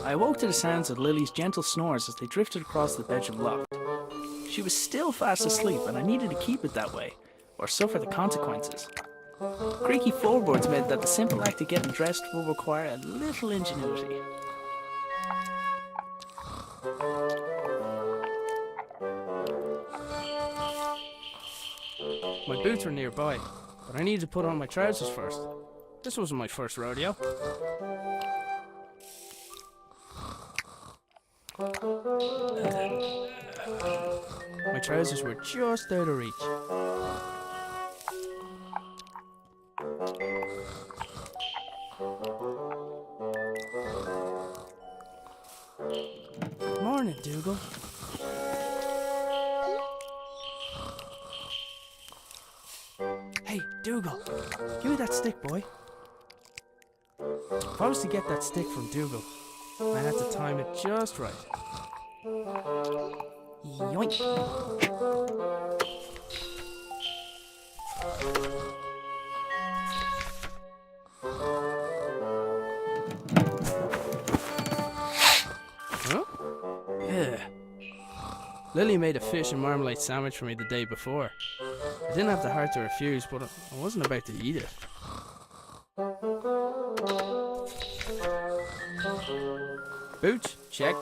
I awoke to the sounds of Lily's gentle snores as they drifted across the bedroom loft. She was still fast asleep and I needed to keep it that way, or suffer the consequences. Creaky floorboards meant that the simple act of getting dressed will require a little ingenuity. My boots were nearby, but I needed to put on my trousers first. This wasn't my first rodeo. My trousers were just out of reach. Morning, Dougal. Hey, Dougal, give me that stick, boy. If I was to get that stick from Dougal, I had to time it just right. Yoink! Huh? Yeah. Lily made a fish and marmalade sandwich for me the day before. I didn't have the heart to refuse, but I wasn't about to eat it. Boots, check.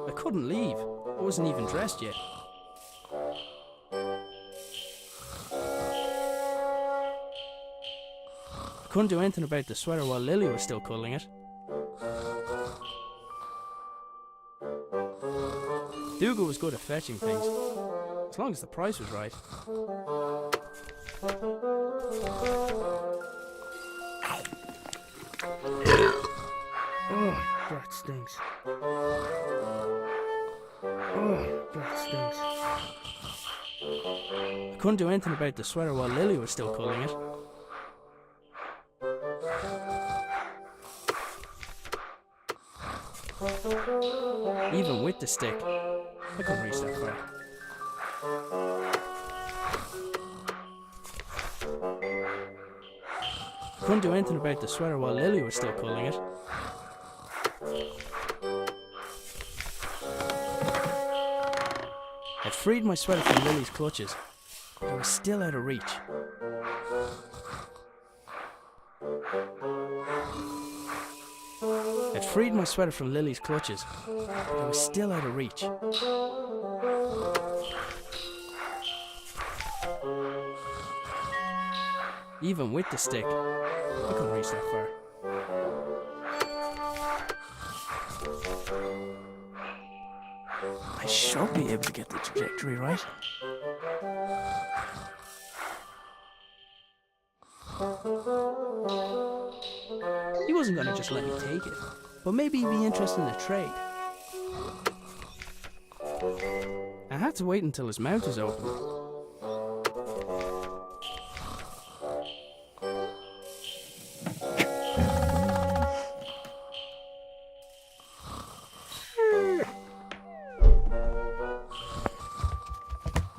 I couldn't leave. I wasn't even dressed yet. I couldn't do anything about the sweater while Lily was still culling it. Dougal was good at fetching things, as long as the price was right. Oh, that stinks. Oh, that stinks. I couldn't do anything about the sweater while Lily was still culling it. Even with the stick, I couldn't reach that far. I couldn't do anything about the sweater while Lily was still culling it. I freed my sweater from Lily's clutches, but I was still out of reach. I'd freed my sweater from Lily's clutches, but I was still out of reach. Even with the stick, I couldn't reach that far. I should be able to get the trajectory right. He wasn't going to just let me take it, but maybe he'd be interested in a trade. I had to wait until his mouth was open.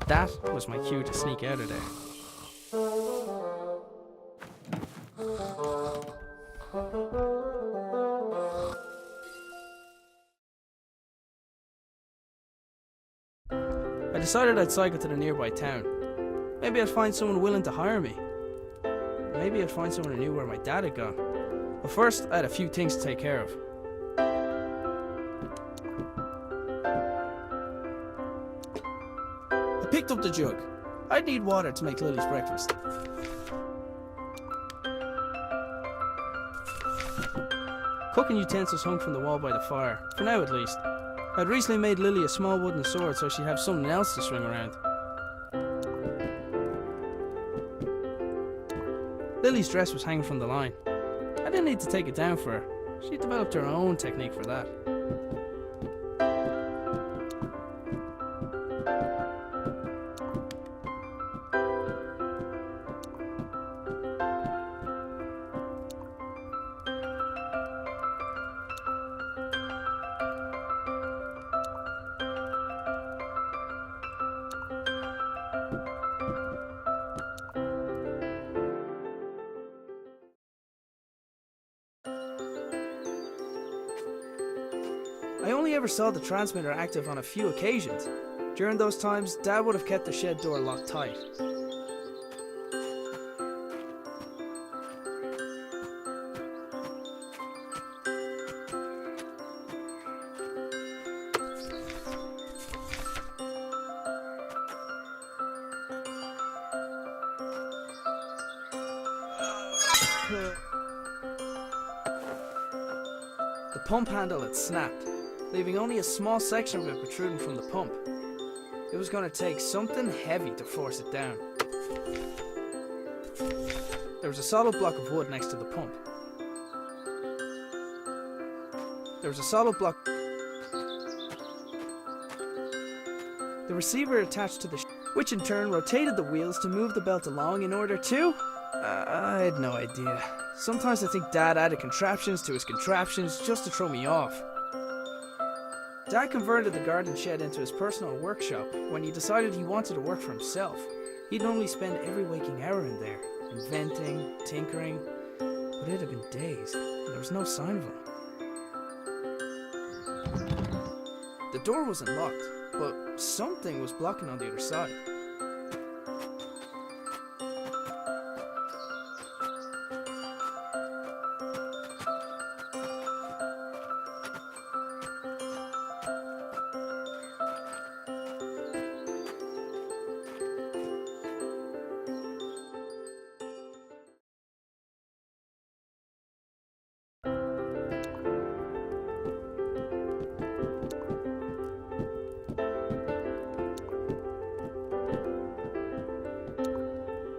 That was my cue to sneak out of there. I decided I'd cycle to the nearby town. Maybe I'd find someone willing to hire me. Maybe I'd find someone who knew where my dad had gone. But first, I had a few things to take care of. I picked up the jug. I'd need water to make Lily's breakfast. Cooking utensils hung from the wall by the fire, for now at least. I'd recently made Lily a small wooden sword so she'd have something else to swing around. Lily's dress was hanging from the line. I didn't need to take it down for her. She developed her own technique for that. I only ever saw the transmitter active on a few occasions. During those times, Dad would have kept the shed door locked tight. The pump handle had snapped, leaving only a small section of it protruding from the pump. It was going to take something heavy to force it down. There was a solid block of wood next to the pump. The receiver attached to the which in turn rotated the wheels to move the belt along in order to... I had no idea. Sometimes I think Dad added contraptions to his contraptions just to throw me off. Dad converted the garden shed into his personal workshop when he decided he wanted to work for himself. He'd normally spend every waking hour in there, inventing, tinkering, but it had been days, and there was no sign of him. The door wasn't locked, but something was blocking on the other side.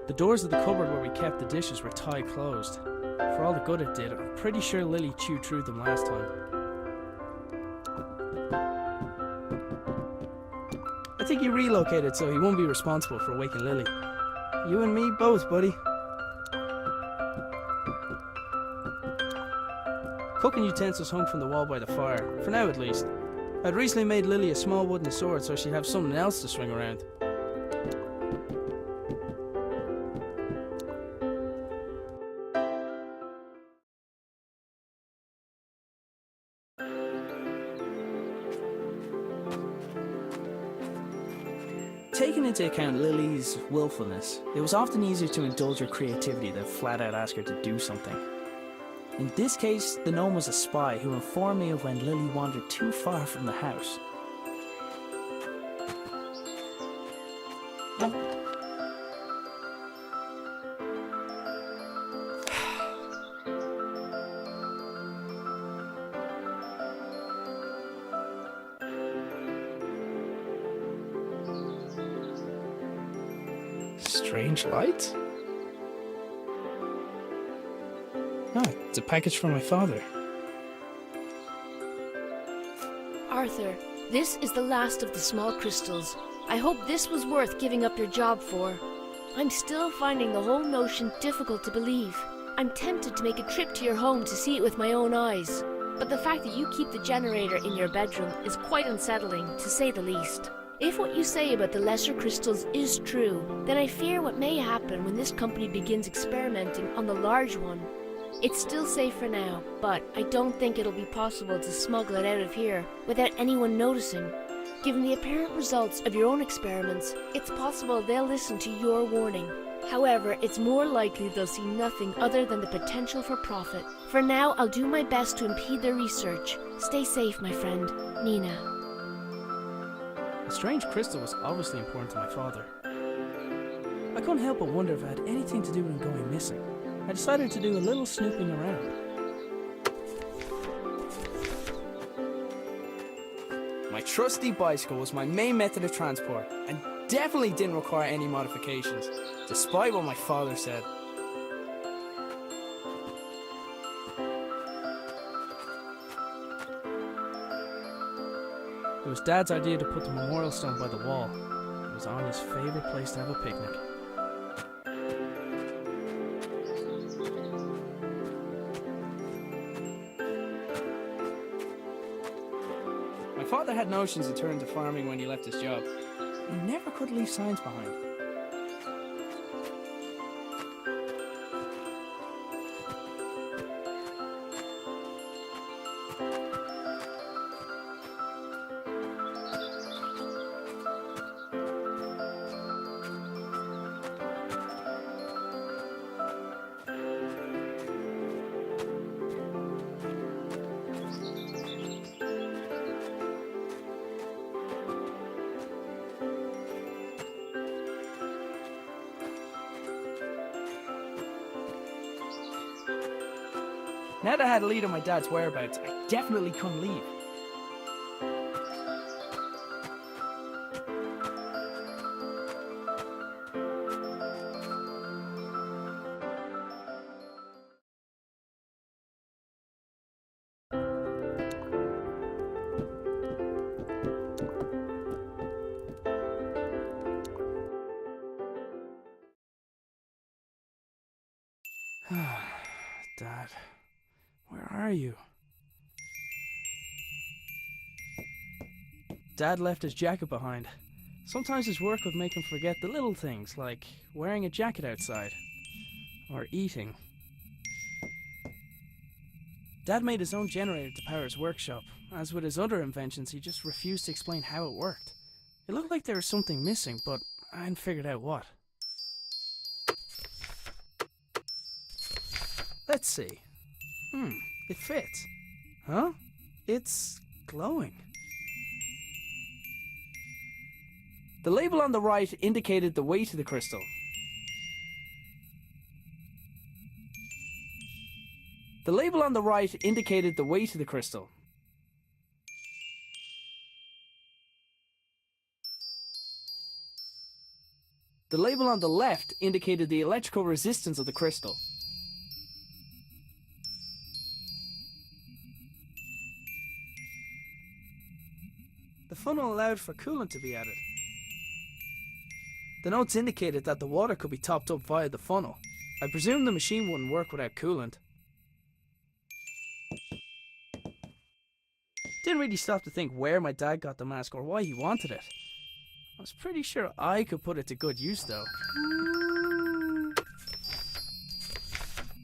The doors of the cupboard where we kept the dishes were tight closed. For all the good it did, I'm pretty sure Lily chewed through them last time. I think he relocated so he won't be responsible for waking Lily. You and me both, buddy. Cooking utensils hung from the wall by the fire, for now at least. I'd recently made Lily a small wooden sword so she'd have something else to swing around. Taking into account Lily's willfulness, it was often easier to indulge her creativity than flat out ask her to do something. In this case, the gnome was a spy who informed me of when Lily wandered too far from the house. Strange light? Ah, it's a package from my father. Arthur, this is the last of the small crystals. I hope this was worth giving up your job for. I'm still finding the whole notion difficult to believe. I'm tempted to make a trip to your home to see it with my own eyes. But the fact that you keep the generator in your bedroom is quite unsettling, to say the least. If what you say about the lesser crystals is true, then I fear what may happen when this company begins experimenting on the large one. It's still safe for now, but I don't think it'll be possible to smuggle it out of here without anyone noticing. Given the apparent results of your own experiments, it's possible they'll listen to your warning. However, it's more likely they'll see nothing other than the potential for profit. For now, I'll do my best to impede their research. Stay safe, my friend, Nina. The strange crystal was obviously important to my father. I couldn't help but wonder if it had anything to do with him going missing. I decided to do a little snooping around. My trusty bicycle was my main method of transport and definitely didn't require any modifications, despite what my father said. It was Dad's idea to put the memorial stone by the wall. It was Anya's favourite place to have a picnic. My father had notions in terms of farming when he left his job. He never could leave signs behind. Now that I had a lead on my dad's whereabouts, I definitely couldn't leave. Dad, where are you? Dad left his jacket behind. Sometimes his work would make him forget the little things, like wearing a jacket outside, or eating. Dad made his own generator to power his workshop. As with his other inventions, he just refused to explain how it worked. It looked like there was something missing, but I hadn't figured out what. Let's see. It fits. Huh? It's glowing. The label on the right indicated the weight of the crystal. The label on the right indicated the weight of the crystal. The label on the left indicated the electrical resistance of the crystal. The funnel allowed for coolant to be added. The notes indicated that the water could be topped up via the funnel. I presume the machine wouldn't work without coolant. Didn't really stop to think where my dad got the mask or why he wanted it. I was pretty sure I could put it to good use though.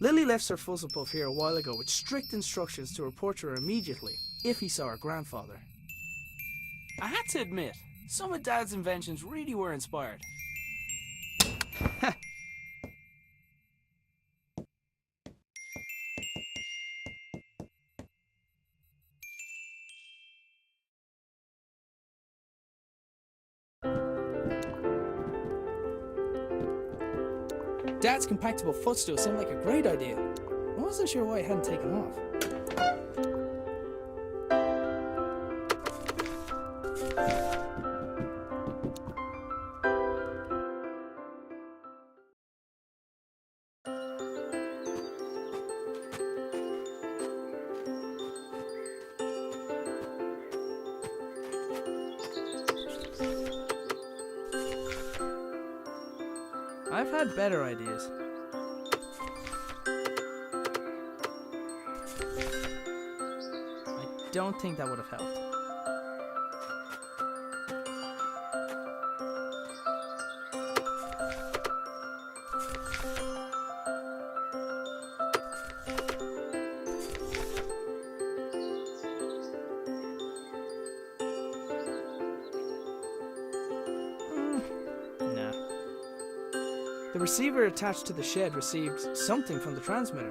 Lily left Sir Fuzzlepuff here a while ago with strict instructions to report to her immediately if he saw her grandfather. I had to admit, some of Dad's inventions really were inspired. Dad's compactable footstool seemed like a great idea. I wasn't sure why it hadn't taken off. I've had better ideas. I don't think that would have helped. The receiver attached to the shed received something from the transmitter,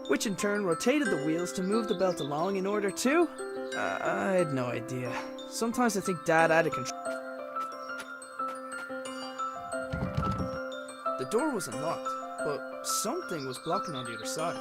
which in turn rotated the wheels to move the belt along in order to... I had no idea. Sometimes I think Dad had a control. The door wasn't locked, but something was blocking on the other side.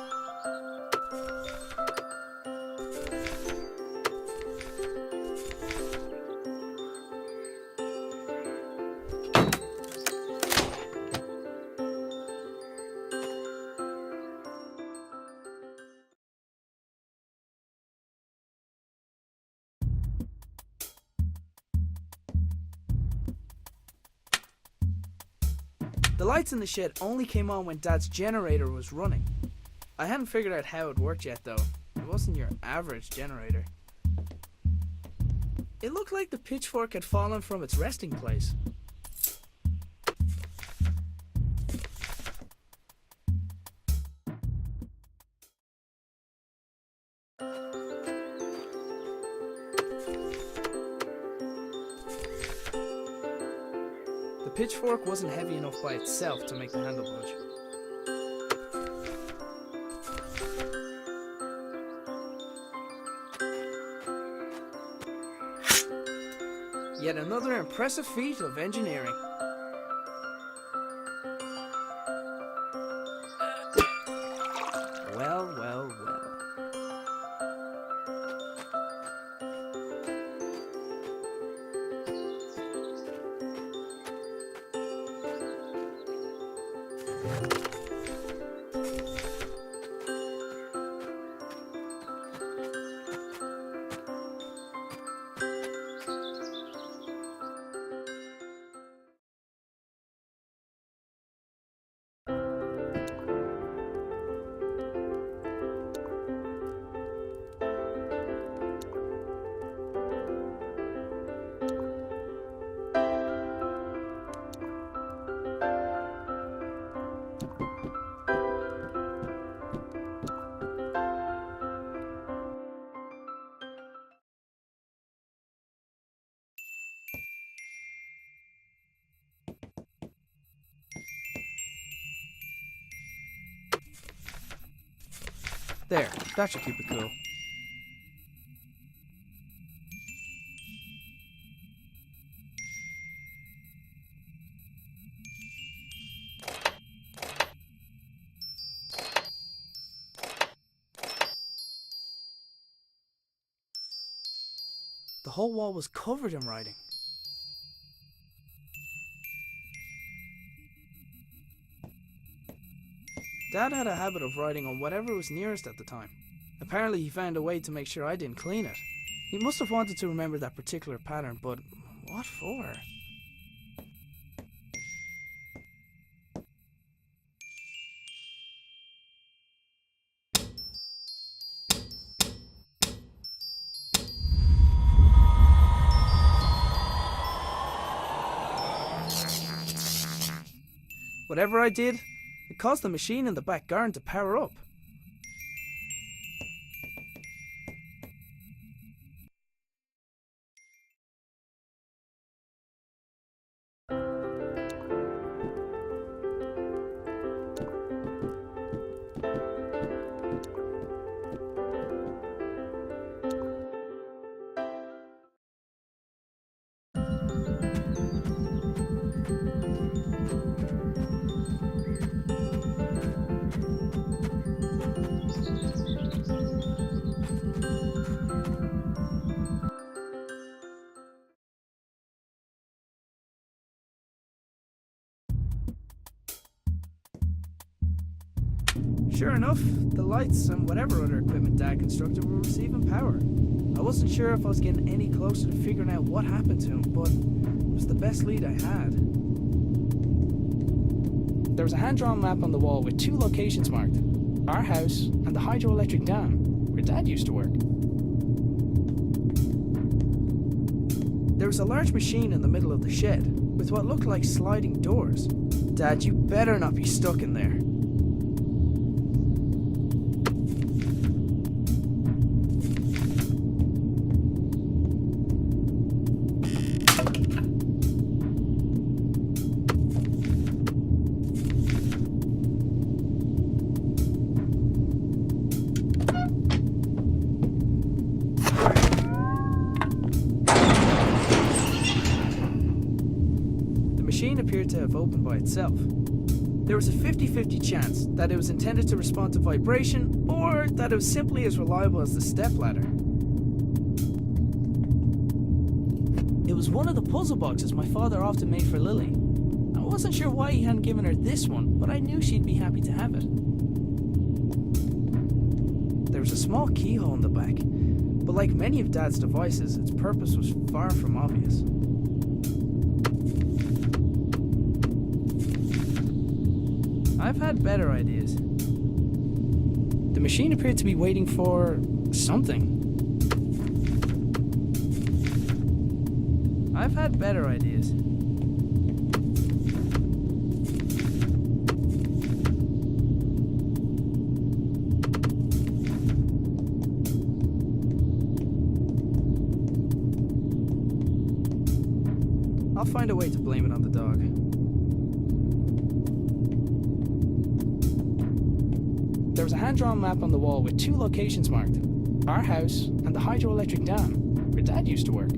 The lights in the shed only came on when Dad's generator was running. I hadn't figured out how it worked yet though. It wasn't your average generator. It looked like the pitchfork had fallen from its resting place. The pitchfork wasn't heavy enough by itself to make the handle budge. Yet another impressive feat of engineering. Well, well, well. There, that should keep it cool. The whole wall was covered in writing. Dad had a habit of writing on whatever was nearest at the time. Apparently he found a way to make sure I didn't clean it. He must have wanted to remember that particular pattern, but what for? Whatever I did, it caused the machine in the back garden to power up. Sure enough, the lights and whatever other equipment Dad constructed were receiving power. I wasn't sure if I was getting any closer to figuring out what happened to him, but it was the best lead I had. There was a hand-drawn map on the wall with 2 locations marked: our house and the hydroelectric dam, where Dad used to work. There was a large machine in the middle of the shed, with what looked like sliding doors. Dad, you better not be stuck in there. The machine appeared to have opened by itself. There was a 50-50 chance that it was intended to respond to vibration, or that it was simply as reliable as the stepladder. It was one of the puzzle boxes my father often made for Lily. I wasn't sure why he hadn't given her this one, but I knew she'd be happy to have it. There was a small keyhole in the back, but like many of Dad's devices, its purpose was far from obvious. I've had better ideas. The machine appeared to be waiting for something. I've had better ideas. I'll find a way to blame it on the dog. There was a hand-drawn map on the wall with 2 locations marked: our house and the hydroelectric dam, where Dad used to work.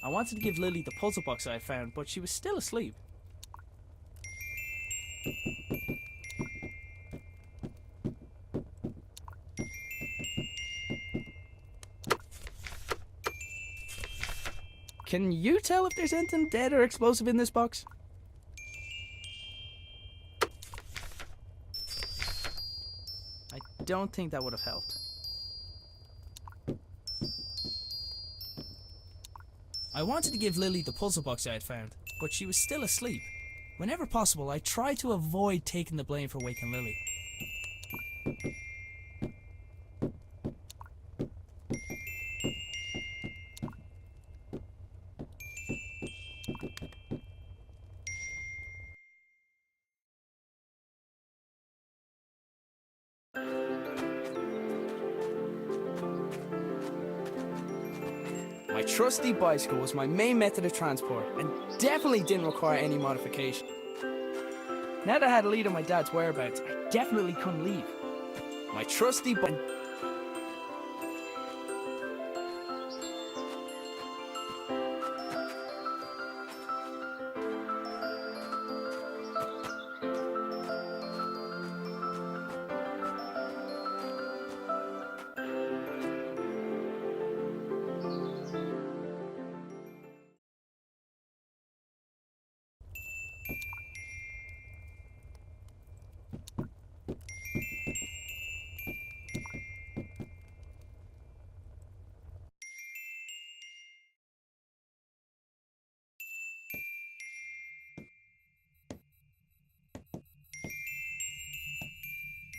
I wanted to give Lily the puzzle box I had found, but she was still asleep. Can you tell if there's anything dead or explosive in this box? I don't think that would have helped. I wanted to give Lily the puzzle box I had found, but she was still asleep. Whenever possible, I try to avoid taking the blame for waking Lily. My trusty bicycle was my main method of transport and definitely didn't require any modification. Now that I had a lead on my dad's whereabouts, I definitely couldn't leave. My trusty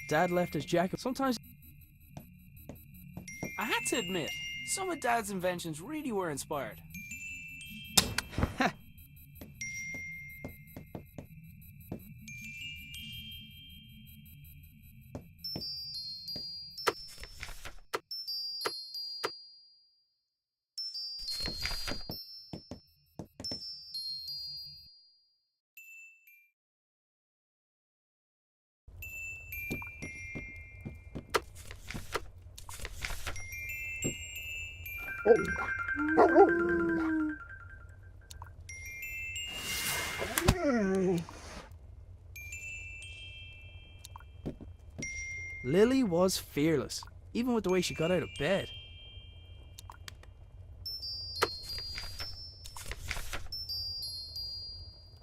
Dad left his jacket. Sometimes I had to admit, some of Dad's inventions really were inspired. Lily was fearless, even with the way she got out of bed.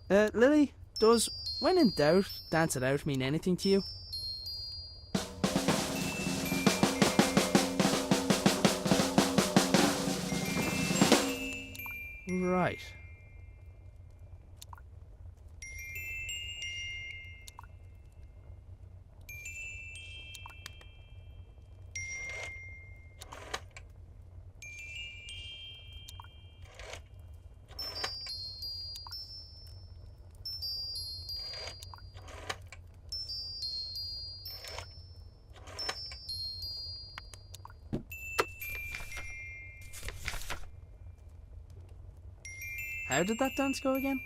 Lily, does when in doubt, dance it out mean anything to you? Right. How did that dance go again?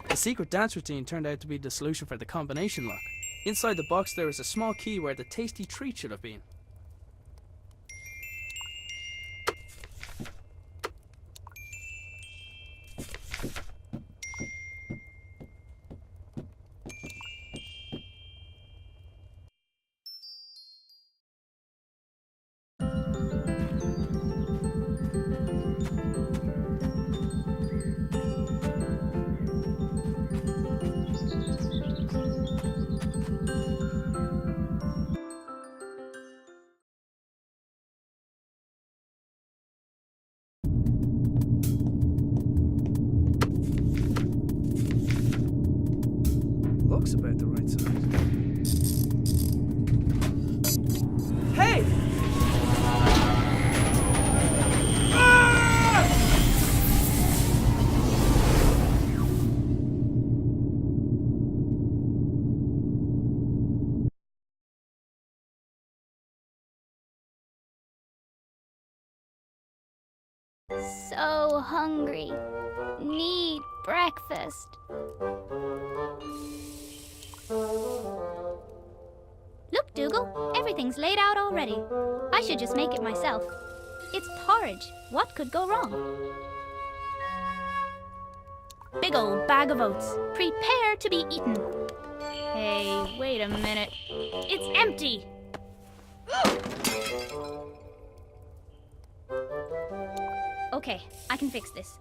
The secret dance routine turned out to be the solution for the combination lock. Inside the box there was a small key where the tasty treat should have been. Looks about the right size. Hey! Ah! So hungry. Need breakfast. Look, Dougal, everything's laid out already. I should just make it myself. It's porridge. What could go wrong? Big old bag of oats. Prepare to be eaten. Hey, wait a minute. It's empty! Okay, I can fix this.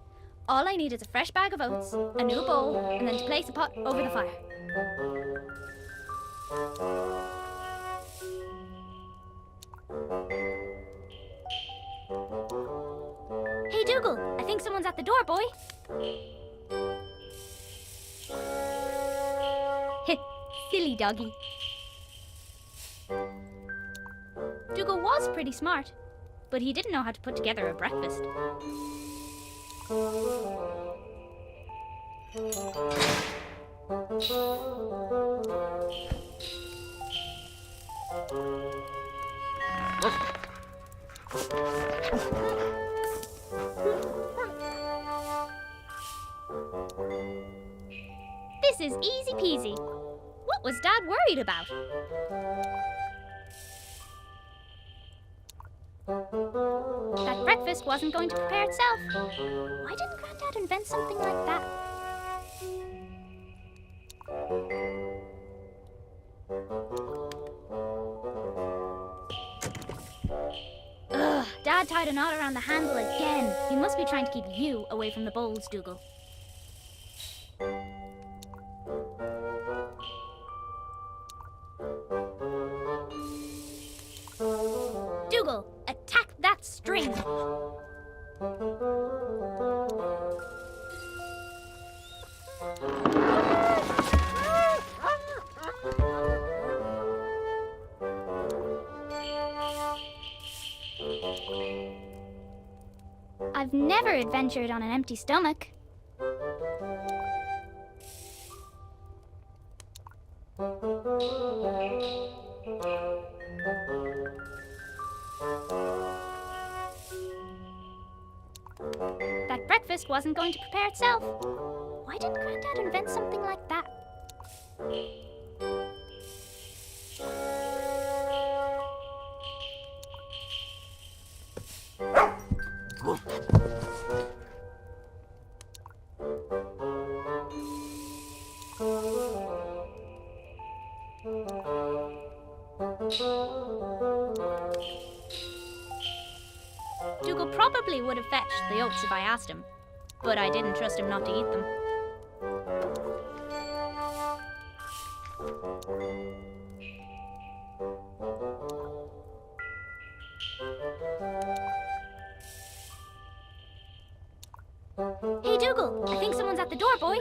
All I need is a fresh bag of oats, a new bowl, and then to place a pot over the fire. Hey Dougal, I think someone's at the door, boy. Silly doggy. Dougal was pretty smart, but he didn't know how to put together a breakfast. This is easy peasy. What was Dad worried about? That breakfast wasn't going to prepare itself. Why didn't Granddad invent something like that? Ugh, Dad tied a knot around the handle again. He must be trying to keep you away from the bowls, Dougal. Dougal, attack that string! I've never adventured on an empty stomach. That breakfast wasn't going to prepare itself. Why didn't Granddad invent something like that? Dougal probably would have fetched the oats if I asked him, but I didn't trust him not to eat them. Hey Dougal, I think someone's at the door, boy.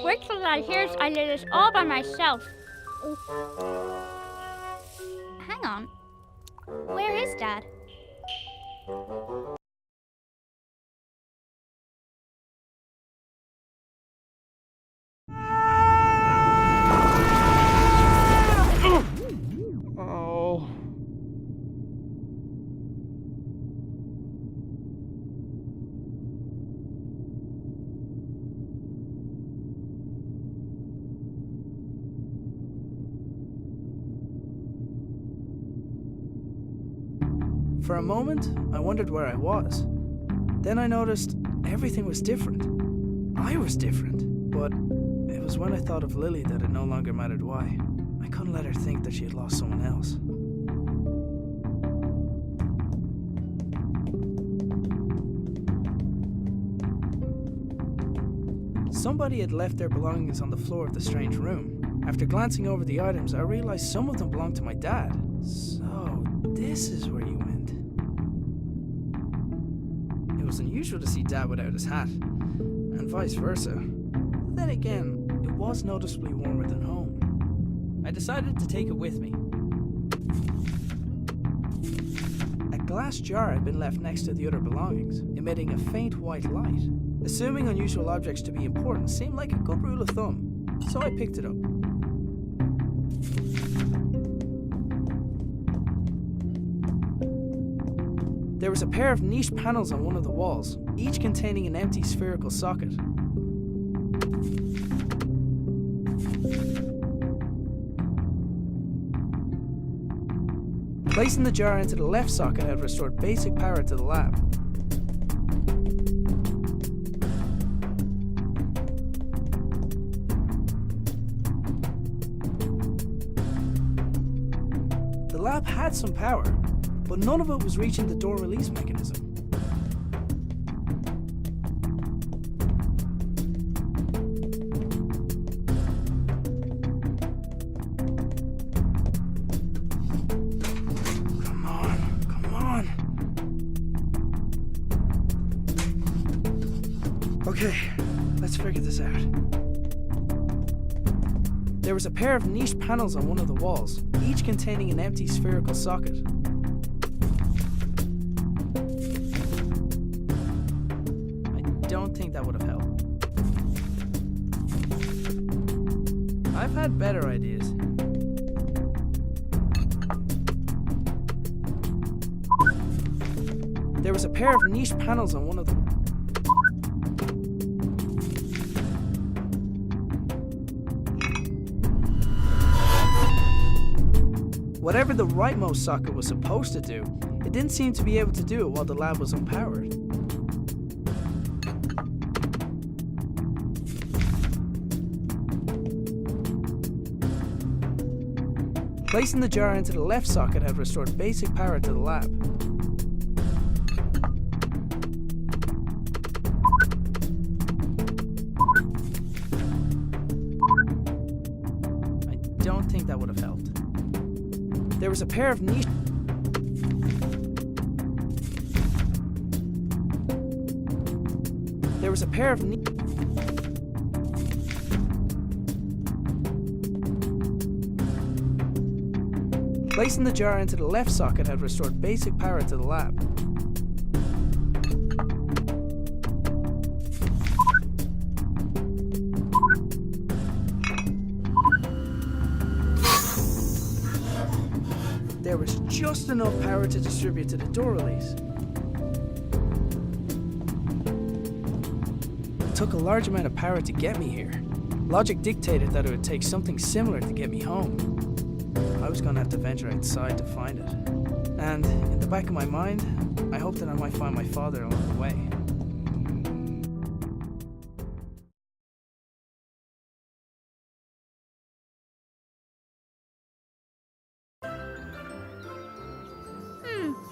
Wait till Dad hears I did this all by myself. Hang on. Where is Dad? Oh. For a moment, I wondered where I was. Then I noticed everything was different. I was different, but it was when I thought of Lily that it no longer mattered why. I couldn't let her think that she had lost someone else. Somebody had left their belongings on the floor of the strange room. After glancing over the items, I realized some of them belonged to my dad. So, this is where you went. was unusual to see Dad without his hat, and vice versa. But then again, it was noticeably warmer than home. I decided to take it with me. A glass jar had been left next to the other belongings, emitting a faint white light. Assuming unusual objects to be important seemed like a good rule of thumb, so I picked it up. There was a pair of niche panels on one of the walls, each containing an empty spherical socket. Placing the jar into the left socket had restored basic power to the lab. The lab had some power, but none of it was reaching the door release mechanism. Come on. Okay, let's figure this out. There was a pair of niche panels on one of the walls, each containing an empty spherical socket. I don't think that would have helped. I've had better ideas. There was a pair of niche panels on one of the Whatever the rightmost socket was supposed to do, it didn't seem to be able to do it while the lab was unpowered. Placing the jar into the left socket had restored basic power to the lab. I don't think that would have helped. There was a pair of niche... There was a pair of niche... Placing the jar into the left socket had restored basic power to the lab. There was just enough power to distribute to the door release. It took a large amount of power to get me here. Logic dictated that it would take something similar to get me home. I was going to have to venture outside to find it. And in the back of my mind, I hoped that I might find my father along the way.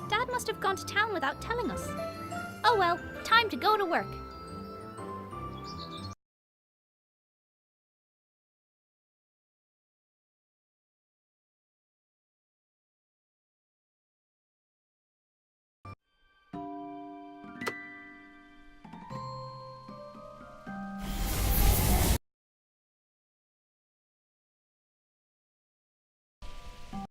Dad must have gone to town without telling us. Oh well, time to go to work.